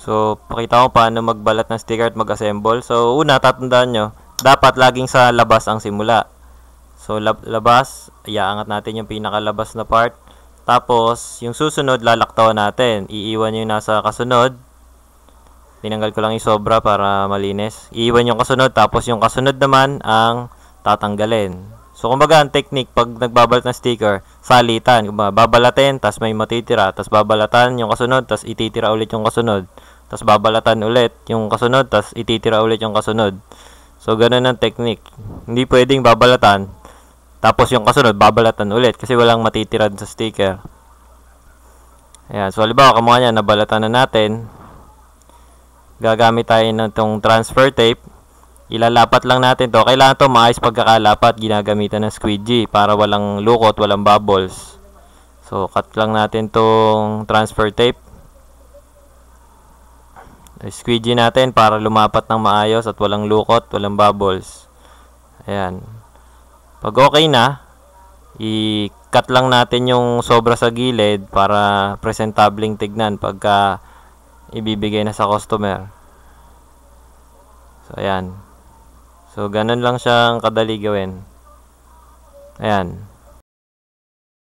So, pakita ko paano magbalat ng sticker at mag-assemble. So, una, tatandaan nyo, dapat laging sa labas ang simula. So, labas, iaangat natin yung pinakalabas na part. Tapos, yung susunod, lalaktawan natin. Iiwan yung nasa kasunod. Tinanggal ko lang yung sobra para malinis. Iiwan yung kasunod, tapos yung kasunod naman ang tatanggalin. So, kumbaga, ang technique, pag nagbabalat ng sticker, salitan. Kumbaga, babalatin, tas may matitira. Tas babalatan yung kasunod, tas ititira ulit yung kasunod. Tas babalatan ulit yung kasunod, tas ititira ulit yung kasunod. So, ganun ang technique. Hindi pwedeng babalatan, tapos yung kasunod, babalatan ulit. Kasi walang matitira sa sticker. Ayan. So, halimbawa, kamukha niya, nabalatan na natin. Gagamit tayo ng itong transfer tape. Ilalapat lang natin to. Kailangan to maayos pagkakalapat. Ginagamitan ng squeegee para walang lukot, walang bubbles. So, cut lang natin tong transfer tape. Squeegee natin para lumapat ng maayos at walang lukot, walang bubbles. Ayan. Pag okay na, i-cut lang natin yung sobra sa gilid para presentableng tignan pagka ibibigay na sa customer. So, ayan. So, ganun lang siyang kadali gawin. Ayan.